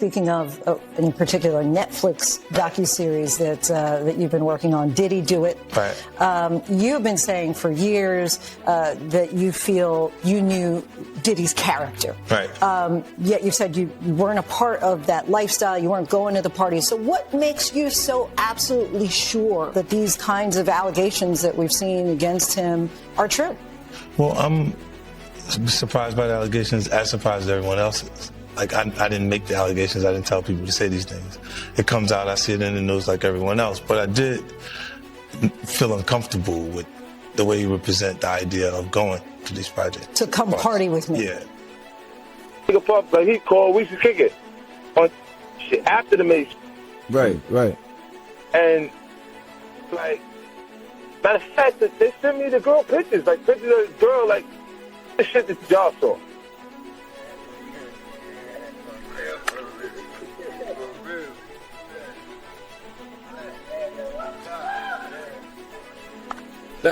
speaking of, in particular, Netflix docuseries that you've been working on, Diddy Do It. Right. You've been saying for years that you feel you knew Diddy's character. Right. Yet you said you weren't a part of that lifestyle. You weren't going to the parties. So what makes you so absolutely sure that these kinds of allegations that we've seen against him are true? Well, I'm surprised by the allegations, as surprised as everyone else is. Like, I didn't make the allegations. I didn't tell people to say these things. It comes out, I see it in the news like everyone else. But I did feel uncomfortable with the way you represent the idea of going to these projects. To come party with me. Yeah. Nigga Puff, like, he called, we should kick it on shit after the Mace. Right, right. And, like, matter of fact, they sent me the girl pictures, like, pictures of the girl, like, the shit that y'all saw.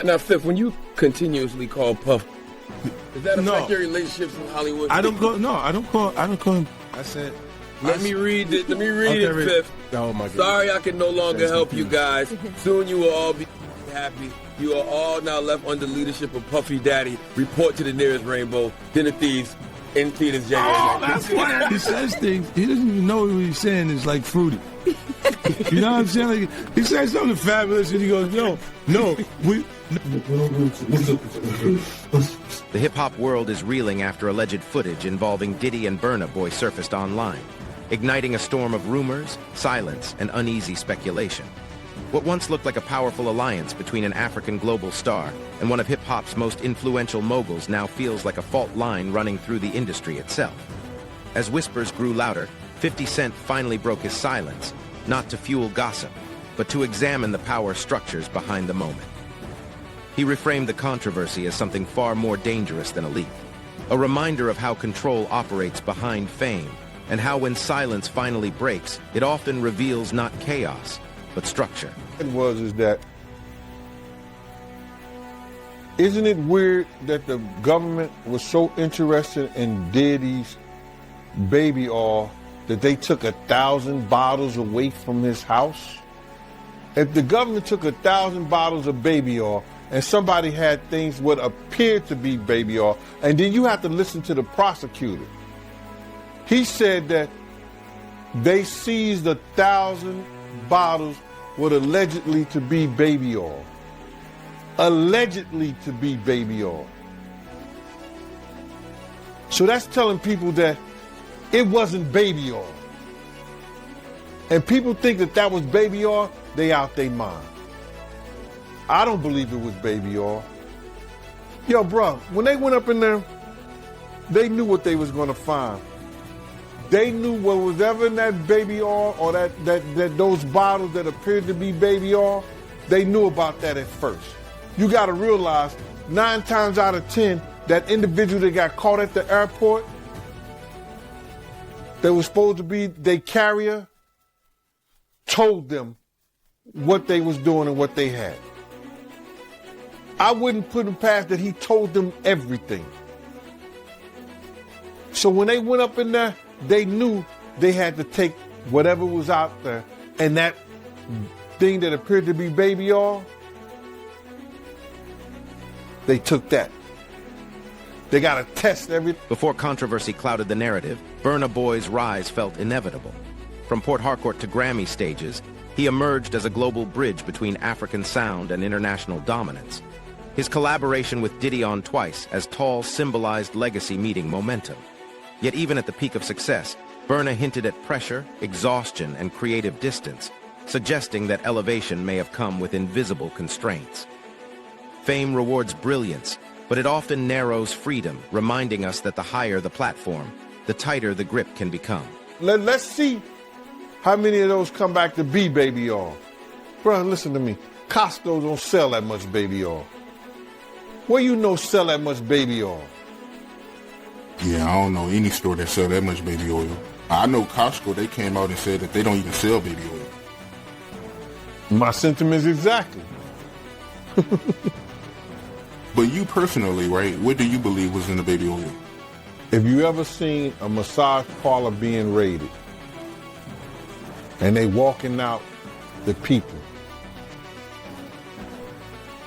Now, Fifth, when you continuously call Puff, does that affect your relationships in Hollywood? I don't call him. I said, Let me read it, Fifth. Oh my God. Sorry I can no longer help you guys. Soon you will all be happy. You are all now left under leadership of Puffy Daddy. Report to the nearest rainbow. Dinner Thieves in theaters January. Oh, that's why he says things. He doesn't even know what he's saying is like fruity. You know what I'm saying? Like, he says something fabulous and he goes, no, we... The hip-hop world is reeling after alleged footage involving Diddy and Burna Boy surfaced online, igniting a storm of rumors, silence, and uneasy speculation. What once looked like a powerful alliance between an African global star and one of hip-hop's most influential moguls now feels like a fault line running through the industry itself. As whispers grew louder, 50 Cent finally broke his silence, not to fuel gossip, but to examine the power structures behind the moment. He reframed the controversy as something far more dangerous than a leak, a reminder of how control operates behind fame, and how when silence finally breaks, it often reveals not chaos, but structure. Isn't it weird that the government was so interested in Diddy's baby oil that they took 1,000 bottles away from his house? If the government took 1,000 bottles of baby oil and somebody had things what appeared to be baby oil, and then you have to listen to the prosecutor. He said that they seized 1,000 bottles what allegedly to be baby oil. Allegedly to be baby oil. So that's telling people that it wasn't baby oil. And people think that that was baby oil, they out their mind. I don't believe it was baby oil. Yo, bro, when they went up in there, they knew what they was gonna find. They knew what was ever in that baby oil or that those bottles that appeared to be baby oil, they knew about that at first. You gotta realize 9 times out of 10, that individual that got caught at the airport, that was supposed to be their carrier, told them what they was doing and what they had. I wouldn't put him past that he told them everything. So when they went up in there, they knew they had to take whatever was out there, and that thing that appeared to be baby oil, they took that. They got to test everything. Before controversy clouded the narrative, Burna Boy's rise felt inevitable. From Port Harcourt to Grammy stages, he emerged as a global bridge between African sound and international dominance. His collaboration with Diddy on Twice as Tall symbolized legacy meeting momentum. Yet even at the peak of success, Burna hinted at pressure, exhaustion, and creative distance, suggesting that elevation may have come with invisible constraints. Fame rewards brilliance, but it often narrows freedom, reminding us that the higher the platform, the tighter the grip can become. Let's see how many of those come back to be baby oil. Bro, listen to me. Costco don't sell that much baby oil. Where you know sell that much baby oil? Yeah, I don't know any store that sell that much baby oil. I know Costco, they came out and said that they don't even sell baby oil. My sentiments exactly. But you personally, right, what do you believe was in the baby oil? If you ever seen a massage parlor being raided, and they walking out the people.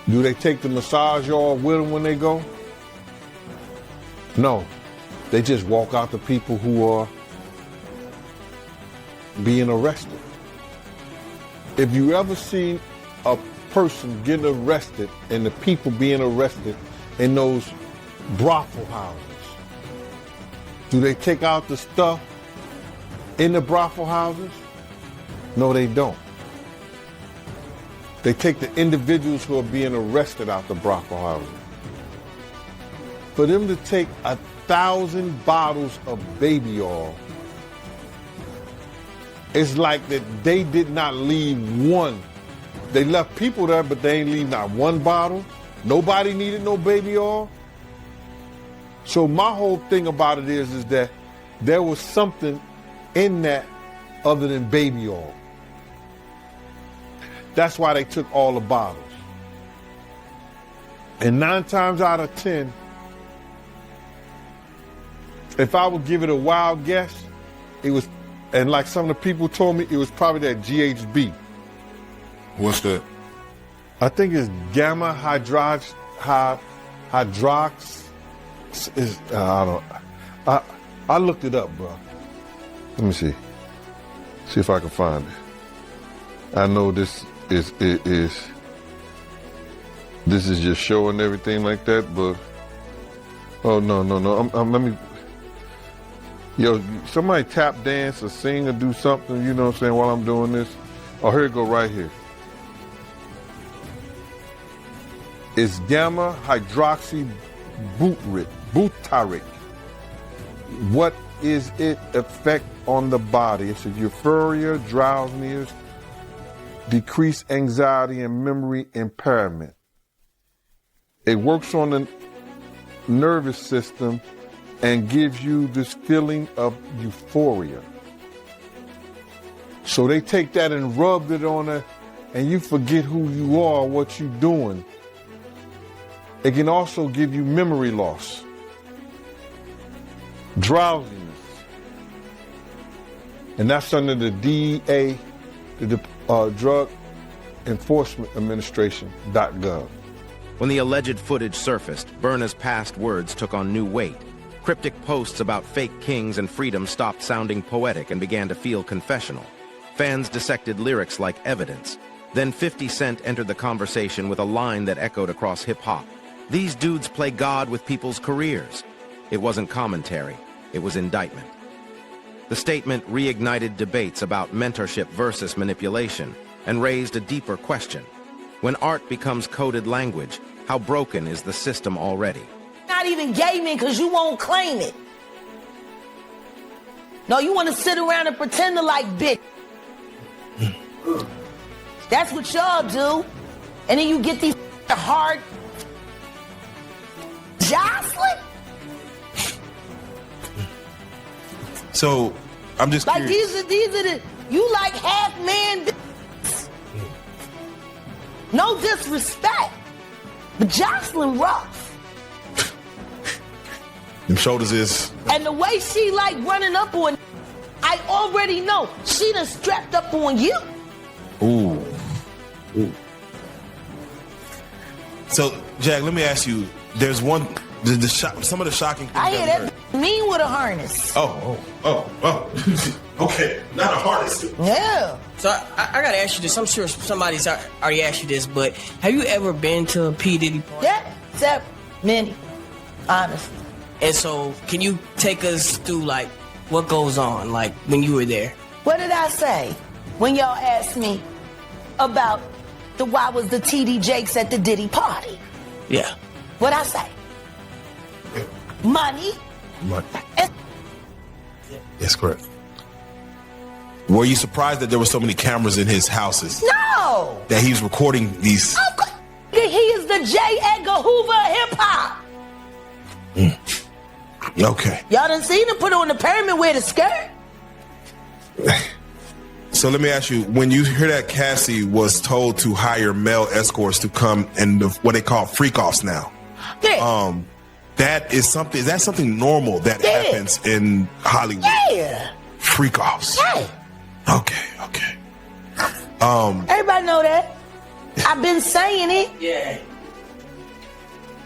Do they take the massage oil with them when they go? No. They just walk out the people who are being arrested. If you ever seen a person getting arrested and the people being arrested in those brothel houses, do they take out the stuff in the brothel houses? No, they don't. They take the individuals who are being arrested out the brothel houses. For them to take 1,000 bottles of baby oil, it's like that they did not leave one. They left people there, but they ain't leave not one bottle. Nobody needed no baby oil. So my whole thing about it is that there was something in that other than baby oil. That's why they took all the bottles. And 9 times out of 10, if I would give it a wild guess, it was, and like some of the people told me, it was probably that GHB. What's that? I think it's gamma hydrox. I looked it up, bro. Let me see. See if I can find it. I know this is just showing everything like that, but oh no. Let me. Yo, somebody tap dance or sing or do something, you know what I'm saying, while I'm doing this. Oh, here it go right here. It's gamma hydroxy butyric. What is it effect on the body? It's a euphoria, drowsiness, decreased anxiety, and memory impairment. It works on the nervous system and gives you this feeling of euphoria. So they take that and rub it on it, and you forget who you are, what you're doing. It can also give you memory loss, drowsiness. And that's under the DEA, the Drug Enforcement Administration.gov. When the alleged footage surfaced, Burna's past words took on new weight. Cryptic posts about fake kings and freedom stopped sounding poetic and began to feel confessional. Fans dissected lyrics like evidence. Then 50 Cent entered the conversation with a line that echoed across hip-hop. These dudes play God with people's careers. It wasn't commentary, it was indictment. The statement reignited debates about mentorship versus manipulation and raised a deeper question. When art becomes coded language, how broken is the system already? Not even gaming because you won't claim it. No, you want to sit around and pretend to like bitch. That's what y'all do. And then you get these hard jostling. So I'm just like curious. these are the you like half man. No disrespect, but Jocelyn rough. Them shoulders is. And the way she like running up on, I already know she done strapped up on you. Ooh. So, Jack, let me ask you. There's one. Some of the shocking things. I hear that mean with a harness. Oh. Okay, not a harness. Yeah. So I gotta ask you this. I'm sure somebody's already asked you this, but have you ever been to a P. Diddy party? Yeah, except many, honestly. And so, can you take us through like what goes on, like when you were there? What did I say when y'all asked me about why was the TD Jakes at the Diddy party? Yeah. What'd I say? Money. Yes, correct. Were you surprised that there were so many cameras in his houses? No. That he was recording these? Of course. He is the J. Edgar Hoover of hip hop. Okay. Y'all done seen him put on the pyramid with a skirt? So let me ask you, when you hear that Cassie was told to hire male escorts to come and what they call freak-offs now, yeah. Is that something normal that happens in Hollywood? Yeah. Freak-offs. Yeah. Okay. Everybody know that. I've been saying it. Yeah.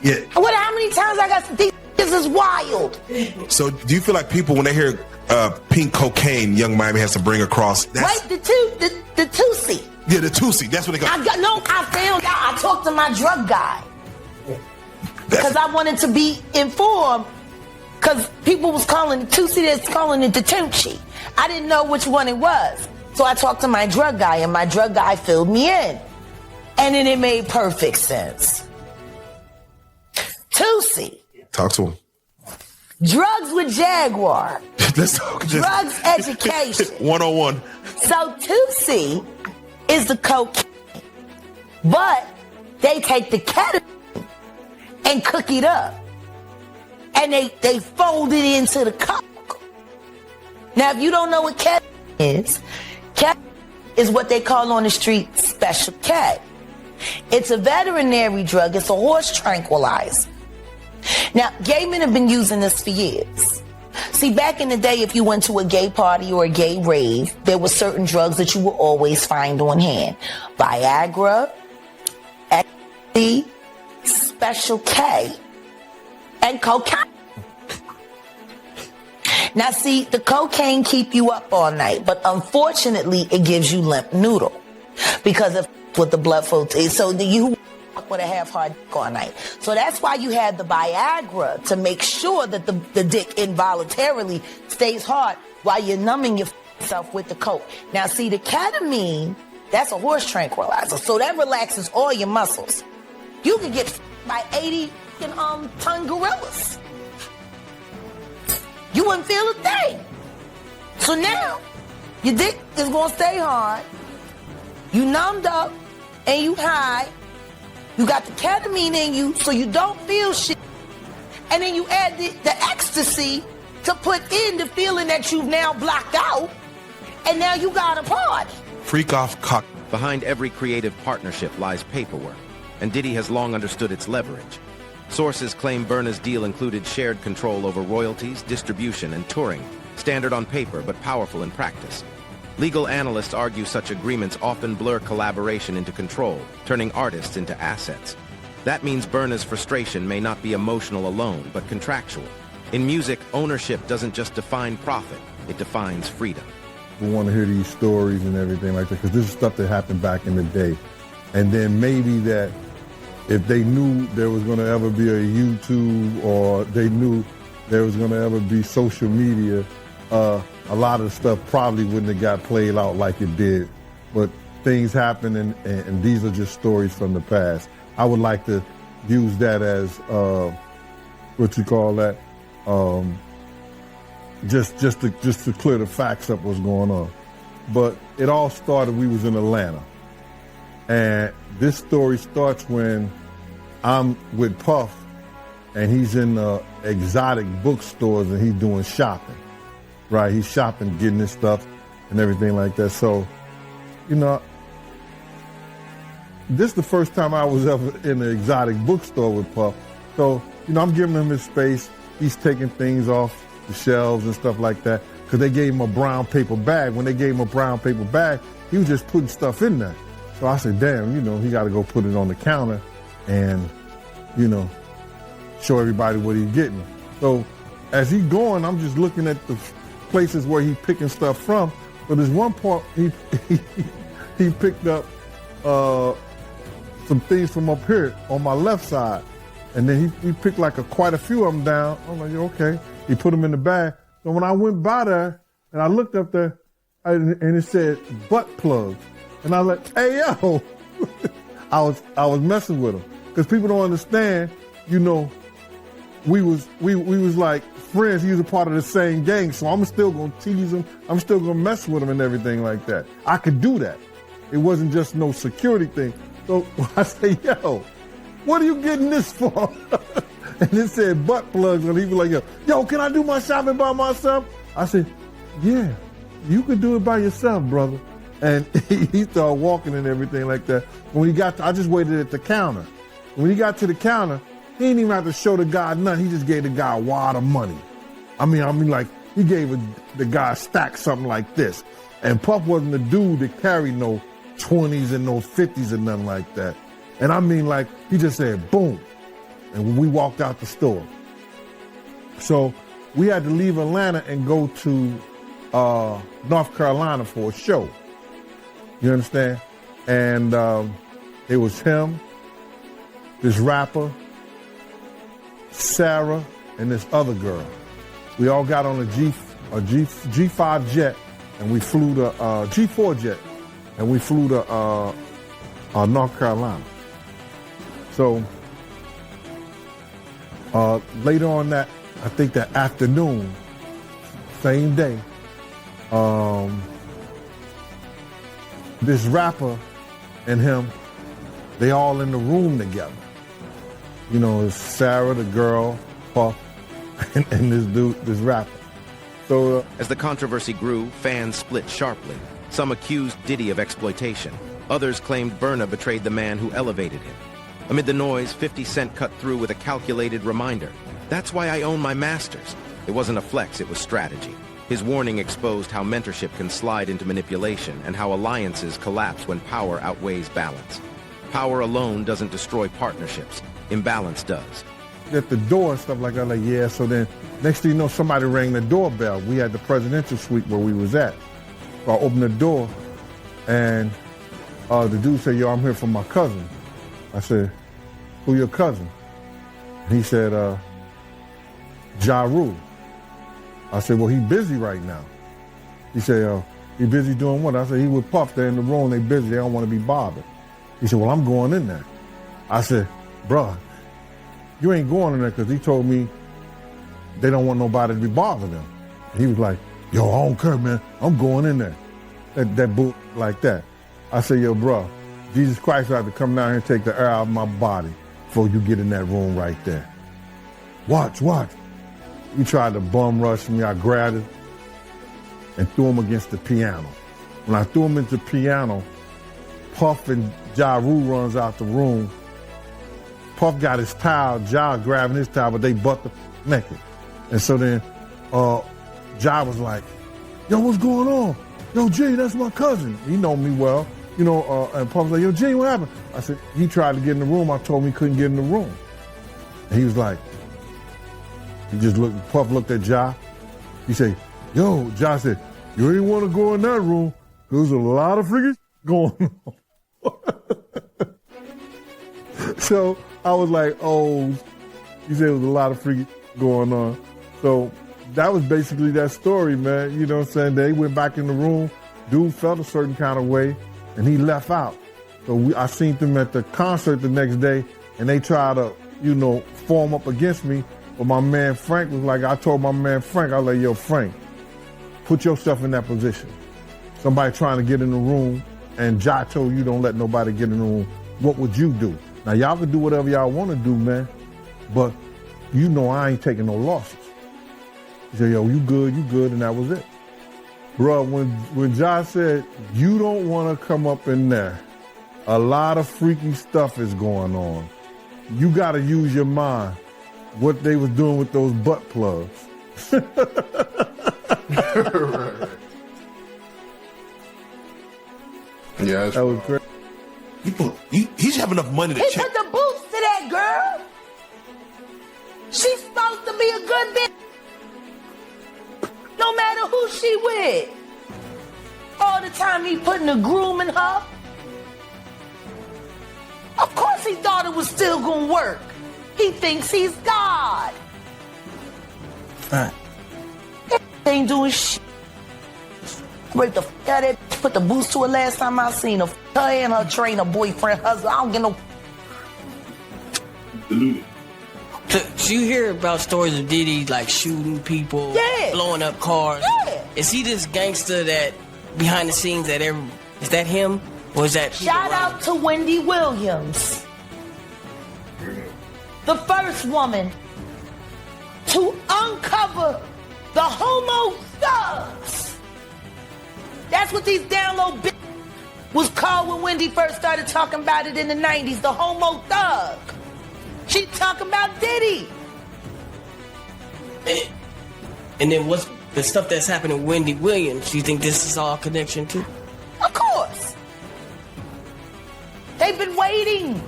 Yeah. How many times I got these? This is wild. So do you feel like people, when they hear pink cocaine, Young Miami has to bring across? Wait, the Tusi. Yeah, the Tusi. That's what they got. I found out. I talked to my drug guy because I wanted to be informed. Because people was calling it Tusi, that's calling it the Tunchi. I didn't know which one it was. So I talked to my drug guy, and my drug guy filled me in. And then it made perfect sense. Tusi. Talk to him. Drugs with Jaguar. Let's talk. Drugs education. 101. So Tusi is the cocaine. But they take the ketamine and cook it up. And they fold it into the coke. Now, if you don't know what ketamine is what they call on the street Special K. It's a veterinary drug. It's a horse tranquilizer. Now, gay men have been using this for years. See, back in the day, if you went to a gay party or a gay rave, there were certain drugs that you would always find on hand. Viagra, ecstasy, Special K, and cocaine. Now, see, the cocaine keep you up all night, but unfortunately, it gives you limp noodle because of with the blood flow. So you with a half-hard dick all night. So that's why you had the Viagra to make sure that the dick involuntarily stays hard while you're numbing yourself with the coke. Now, see, the ketamine, that's a horse tranquilizer, so that relaxes all your muscles. You can get by 80-ton gorillas. You wouldn't feel a thing. So now, your dick is going to stay hard. You numbed up and you high. You got the ketamine in you so you don't feel shit. And then you add the ecstasy to put in the feeling that you've now blocked out. And now you got a party. Freak off cock. Behind every creative partnership lies paperwork, and Diddy has long understood its leverage. Sources claim Burna's deal included shared control over royalties, distribution, and touring, standard on paper but powerful in practice. Legal analysts argue such agreements often blur collaboration into control, turning artists into assets. That means Burna's frustration may not be emotional alone, but contractual. In music, ownership doesn't just define profit, it defines freedom. We want to hear these stories and everything like that, because this is stuff that happened back in the day. And then maybe that if they knew there was going to ever be a YouTube, or they knew there was going to ever be social media, a lot of the stuff probably wouldn't have got played out like it did. But things happen, and these are just stories from the past. I would like to use that as, what you call that, just to clear the facts up what's going on. But it all started, we was in Atlanta. And this story starts when I'm with Puff, and he's in exotic bookstores, and he's doing shopping, right? He's shopping, getting his stuff and everything like that. So, you know, this is the first time I was ever in an exotic bookstore with Puff. So, you know, I'm giving him his space. He's taking things off the shelves and stuff like that, because they gave him a brown paper bag. When they gave him a brown paper bag, he was just putting stuff in there. So I said, damn, you know, he got to go put it on the counter and, you know, show everybody what he's getting. So as he's going, I'm just looking at the places where he's picking stuff from. But there's one part he picked up some things from up here on my left side. And then he picked like quite a few of them down. I'm like, okay. He put them in the bag. So when I went by there and I looked up there, and it said butt plugs. And I was like, hey, yo. I was messing with him. Because people don't understand, you know, we was like friends. He was a part of the same gang. So I'm still going to tease him. I'm still going to mess with him and everything like that. I could do that. It wasn't just no security thing. So I say, yo, what are you getting this for? And it said butt plugs. And he was like, yo, can I do my shopping by myself? I said, yeah, you can do it by yourself, brother. And he started walking and everything like that. When he got I just waited at the counter. When he got to the counter, he didn't even have to show the guy nothing. He just gave the guy a wad of money. I mean like he gave the guy a stack something like this. And Puff wasn't the dude that carried no 20s and no 50s and nothing like that. And I mean, like, he just said, boom. And we walked out the store. So we had to leave Atlanta and go to North Carolina for a show. You understand? And it was him, this rapper, Sarah, and this other girl. We all got on a G5 jet, and we flew to G4 jet, and we flew to North Carolina. So later on that, I think that afternoon, same day, this rapper and him, they all in the room together. You know, it's Sarah, the girl, Puff, and this dude, this rapper. So as the controversy grew, fans split sharply. Some accused Diddy of exploitation. Others claimed Burna betrayed the man who elevated him. Amid the noise, 50 Cent cut through with a calculated reminder. That's why I own my masters. It wasn't a flex, it was strategy. His warning exposed how mentorship can slide into manipulation and how alliances collapse when power outweighs balance. Power alone doesn't destroy partnerships. Imbalance does. At the door and stuff like that, like, yeah, so then next thing you know, somebody rang the doorbell. We had the presidential suite where we was at. So I opened the door, and the dude said, yo, I'm here for my cousin. I said, who your cousin? He said, Ja Rule. I said, well, he busy right now. He said, he busy doing what? I said, he with Puff. They're in the room, they busy, they don't want to be bothered. He said, well, I'm going in there. I said, bruh, you ain't going in there because he told me they don't want nobody to be bothering them. And he was like, yo, I don't care, man. I'm going in there. That boot like that. I said, yo, bruh, Jesus Christ will have to come down here and take the air out of my body before you get in that room right there. Watch. He tried to bum rush me. I grabbed him and threw him against the piano. When I threw him into the piano, Puff and Ja Rule runs out the room. Puff got his towel, Ja grabbing his towel, but they butt naked. And so then Ja was like, yo, what's going on? Yo, G, that's my cousin. He know me well. You know, and Puff was like, yo, G, what happened? I said, he tried to get in the room. I told him he couldn't get in the room. And he was like, he just looked, Puff looked at Ja. He said, yo, Ja said, you ain't want to go in that room. There's a lot of freaking going on. So I was like, oh, he said it was a lot of freaking going on. So that was basically that story, man. You know what I'm saying? They went back in the room. Dude felt a certain kind of way, and he left out. So I seen them at the concert the next day, and they tried to, you know, form up against me. But my man Frank was like, I told my man Frank, I was like, yo, Frank, put yourself in that position. Somebody trying to get in the room, and Ja told you don't let nobody get in the room. What would you do? Now, y'all can do whatever y'all want to do, man, but you know I ain't taking no losses. He said, yo, you good, and that was it. Bro, when Ja said, you don't want to come up in there, a lot of freaky stuff is going on. You got to use your mind. What they was doing with those butt plugs. Right. Yeah, that was great. He should have enough money to He check. put the boots to that girl. She's supposed to be a good bitch. No matter who she with. All the time he putting the groom in her. Of course he thought it was still gonna work. He thinks he's God. He ain't doing shit. Break the f out of it. Put the boots to her last time I seen her. Her and her trainer, boyfriend, husband. I don't get no. So you hear about stories of Diddy like shooting people, blowing up cars. Yeah. Is he this gangster that behind the scenes that is that him or is that Shout out to Wendy Williams, the first woman to uncover the homo thugs. That's what these down low bitches was called when Wendy first started talking about it in the 90s, the homo thug. She talking about Diddy. And then what's the stuff that's happening to Wendy Williams, do you think this is all connection too? Of course. They've been waiting.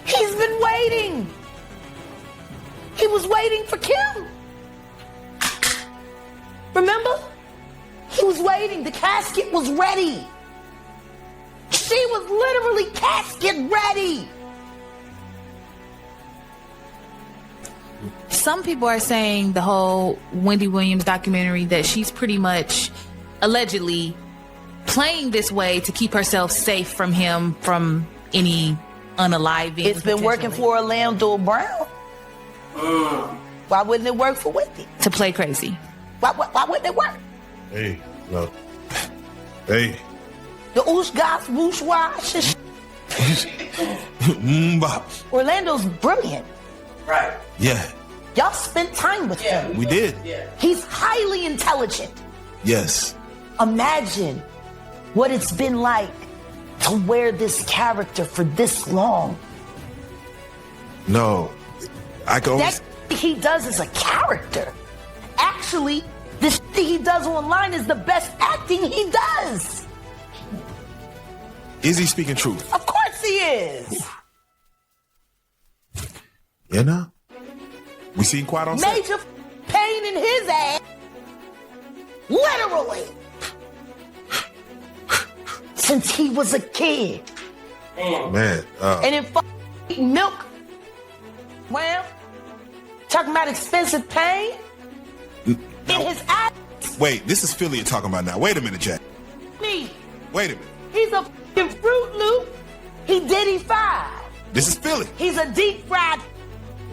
He's been waiting. He was waiting for Kim. Remember? He was waiting. The casket was ready. She was literally casket ready. Some people are saying the whole Wendy Williams documentary that she's pretty much allegedly playing this way to keep herself safe from him, from any unaliving. It's been working for Orlando Brown. Why wouldn't it work for Wendy? To play crazy. Why wouldn't it work? Hey, look. Hey. The oosh gosh whoosh wash. Orlando's brilliant. Right. Yeah. Y'all spent time with him. We did. He's highly intelligent. Yes. Imagine what it's been like to wear this character for this long. No. I can only... That he does is a character. Actually, this thing he does online is the best acting he does. Is he speaking truth? Of course he is. You know? We seen Quiet on set. Major pain in his ass. Literally. Since he was a kid. Man. And in milk. Well, talking about expensive pain. In his ass. Wait, this is Philly you're talking about now. Wait a minute, Jack. Me. Wait a minute. He's a f***ing Fruit Loop. He Diddy fried. This is Philly. He's a deep fried.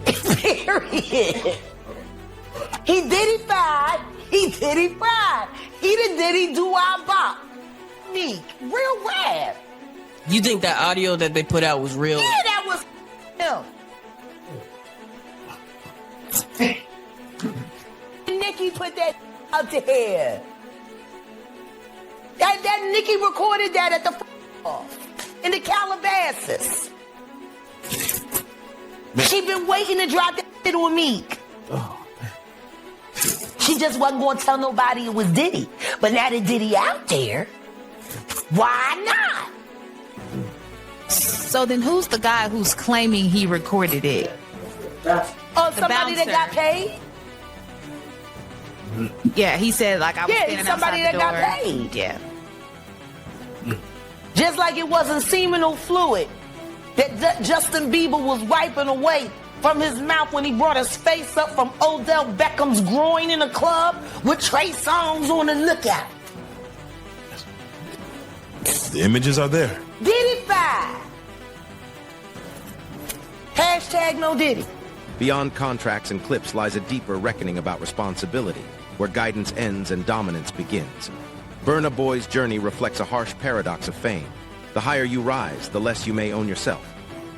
Period. He Diddy fried. He Diddy fried. He the Diddy do our bop. Me. Real rad. You think that audio that they put out was real? Yeah, that was him. Nikki put that out there. That Nikki recorded that at the in the Calabasas. She been waiting to drop that shit on Meek. She just wasn't going to tell nobody it was Diddy. But now that Diddy out there, why not? So then who's the guy who's claiming he recorded it? Oh, somebody that got paid? Yeah, he said like I was standing somebody outside the that door. got paid. Yeah. Just like it wasn't seminal fluid that Justin Bieber was wiping away from his mouth when he brought his face up from Odell Beckham's groin in a club with Trey Songz on the lookout. The images are there. Diddy five. Hashtag no Diddy. Beyond contracts and clips lies a deeper reckoning about responsibility, where guidance ends and dominance begins. Burna Boy's journey reflects a harsh paradox of fame. The higher you rise, the less you may own yourself.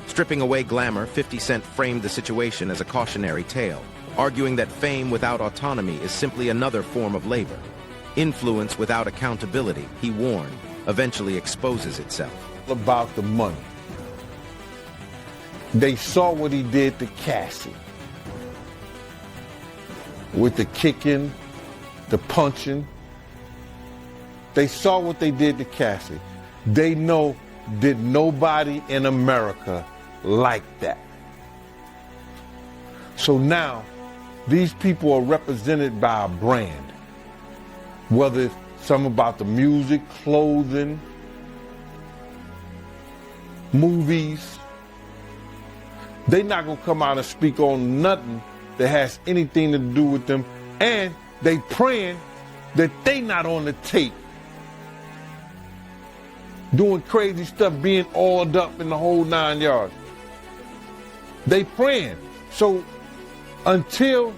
Stripping away glamour, 50 Cent framed the situation as a cautionary tale, arguing that fame without autonomy is simply another form of labor. Influence without accountability, he warned, eventually exposes itself. About the money. They saw what he did to Cassie. With the kicking, the punching. They saw what they did to Cassie. They know that nobody in America liked that. So now, these people are represented by a brand. Whether it's some about the music, clothing, movies. They're not gonna come out and speak on nothing that has anything to do with them. And they praying that they not on the tape doing crazy stuff, being oiled up in the whole 9 yards. They praying. So until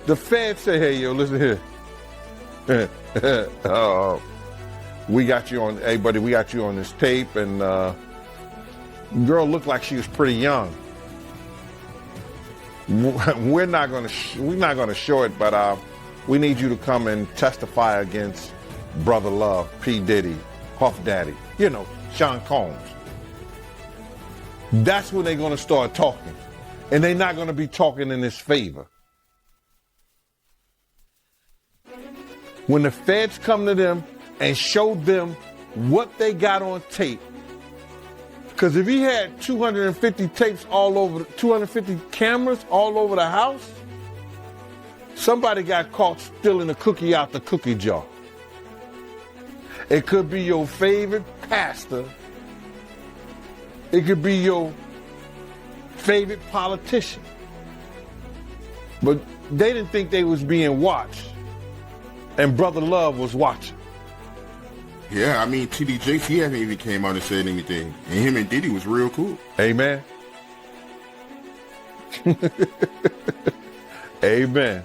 the feds say, hey, yo, listen here. We got you on, hey, buddy, we got you on this tape. And girl looked like she was pretty young. We're not gonna show it, but we need you to come and testify against Brother Love, P. Diddy, Puff Daddy, you know, Sean Combs. That's when they're gonna start talking. And they're not gonna be talking in his favor. when the feds come to them and show them what they got on tape. Because if he had 250 tapes all over, 250 cameras all over the house, somebody got caught stealing a cookie out the cookie jar. It could be your favorite pastor. It could be your favorite politician. But they didn't think they was being watched. And Brother Love was watching. Yeah, I mean, T.D. Jakes, he hasn't even came out and said anything. And him and Diddy was real cool. Amen. Amen.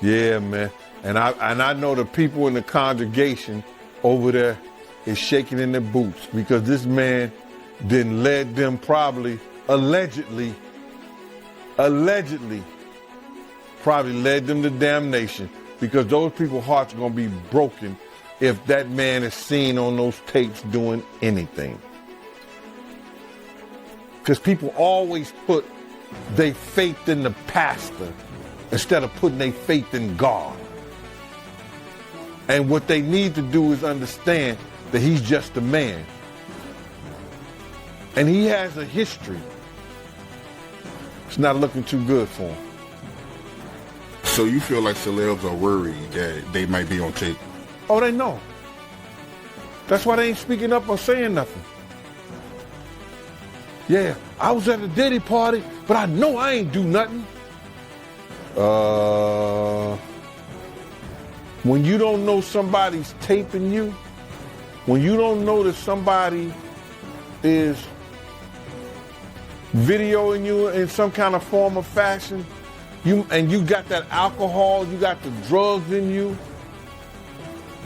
Yeah, man. And I know the people in the congregation over there is shaking in their boots because this man then led them probably, allegedly led them to damnation because those people's hearts are going to be broken if that man is seen on those tapes doing anything. Because people always put their faith in the pastor instead of putting their faith in God. And what they need to do is understand that he's just a man. And he has a history. It's not looking too good for him. So you feel like celebs are worried that they might be on tape? Oh, they know. That's why they ain't speaking up or saying nothing. Yeah, I was at a Diddy party, but I know I ain't do nothing. When you don't know somebody's taping you, when you don't know that somebody is videoing you in some kind of form or fashion, you got that alcohol, you got the drugs in you,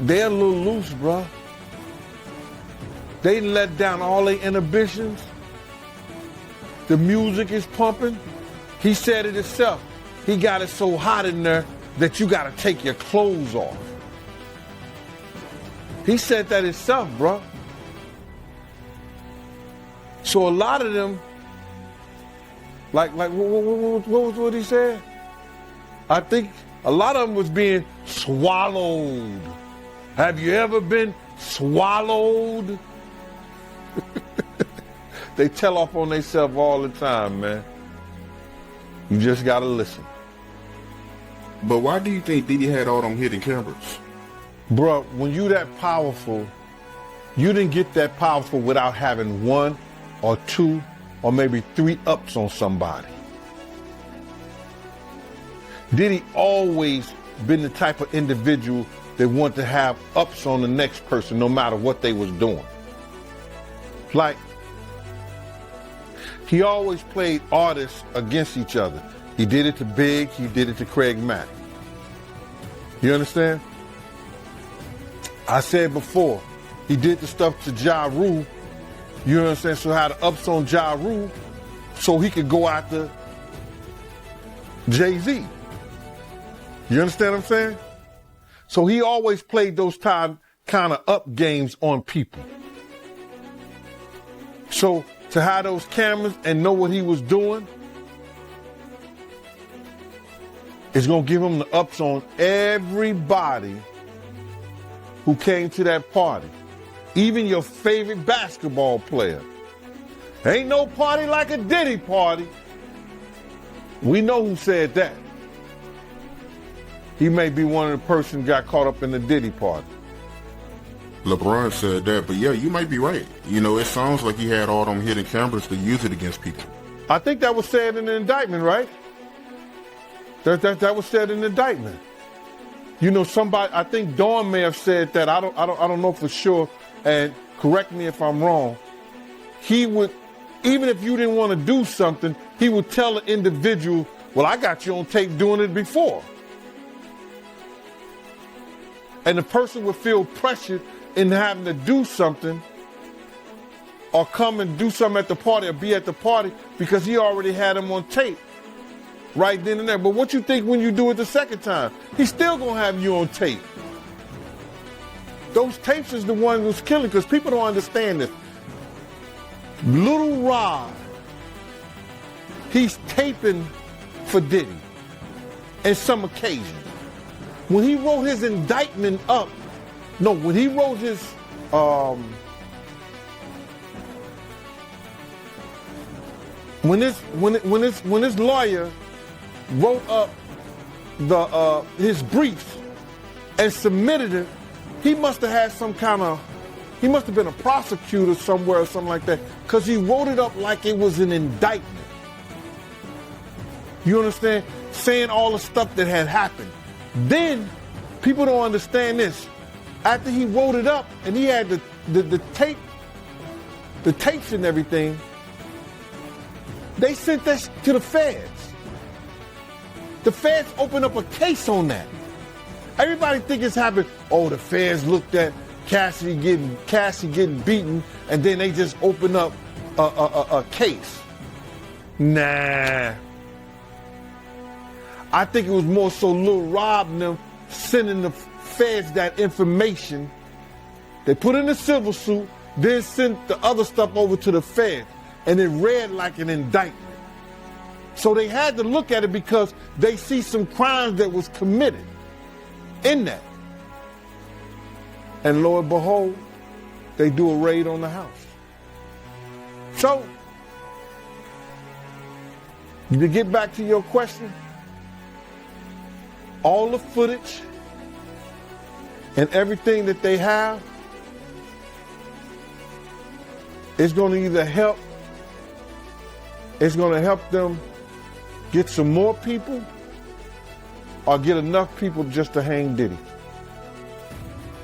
they're a little loose, bruh. They let down all their inhibitions. The music is pumping. He said it himself. He got it so hot in there that you got to take your clothes off. He said that himself, bruh. So a lot of them, like what he said? I think a lot of them was being swallowed. Have you ever been swallowed? They tell off on themselves all the time, man. You just gotta listen. But why do you think Diddy had all them hidden cameras? Bruh, when you that powerful, you didn't get that powerful without having 1 or 2 or maybe 3 ups on somebody. Diddy always been the type of individual that want to have ups on the next person no matter what they was doing. Like, he always played artists against each other. He did it to Big, he did it to Craig Mack. You understand? I said before, he did the stuff to Ja Rule, you understand, so had the ups on Ja Rule so he could go after Jay-Z. You understand what I'm saying? So he always played those kind of up games on people. So to have those cameras and know what he was doing, it's going to give him the ups on everybody who came to that party. Even your favorite basketball player. Ain't no party like a Diddy party. We know who said that. He may be one of the persons got caught up in the Diddy party. LeBron said that, but yeah, you might be right. You know, it sounds like he had all them hidden cameras to use it against people. I think that was said in the indictment, right? That was said in the indictment. You know, somebody, I think Dawn may have said that. I don't know for sure, and correct me if I'm wrong. He would, even if you didn't want to do something, he would tell an individual, well, I got you on tape doing it before. And the person would feel pressured in having to do something or come and do something at the party or be at the party because he already had him on tape right then and there. But what you think when you do it the second time? He's still going to have you on tape. Those tapes is the one who's killing because people don't understand this. Little Rod, he's taping for Diddy in some occasions. when he wrote his indictment up, no, when he wrote his, when his lawyer wrote up his briefs and submitted it, he must have had some kind of, he must have been a prosecutor somewhere or something like that, because he wrote it up like it was an indictment. You understand? Saying all the stuff that had happened. Then, people don't understand this. After he wrote it up and he had the tapes and everything, they sent that to the feds. The feds opened up a case on that. Everybody think it's happened. Oh, the feds looked at Cassie getting beaten, and then they just opened up a case. Nah. I think it was more so Lil Rob and them sending the feds that information. They put in a civil suit, then sent the other stuff over to the feds, and it read like an indictment. So they had to look at it because they see some crimes that was committed in that. And lo and behold, they do a raid on the house. So, to get back to your question, all the footage and everything that they have is going to either help, it's going to help them get some more people or get enough people just to hang Diddy.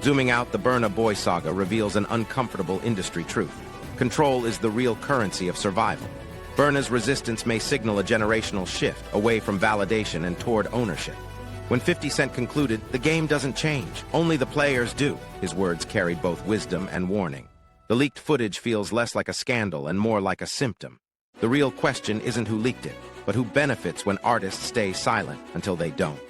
Zooming out, the Burna Boy saga reveals an uncomfortable industry truth. Control is the real currency of survival. Burna's resistance may signal a generational shift away from validation and toward ownership. When 50 Cent concluded, the game doesn't change, only the players do. His words carried both wisdom and warning. The leaked footage feels less like a scandal and more like a symptom. The real question isn't who leaked it, but who benefits when artists stay silent until they don't.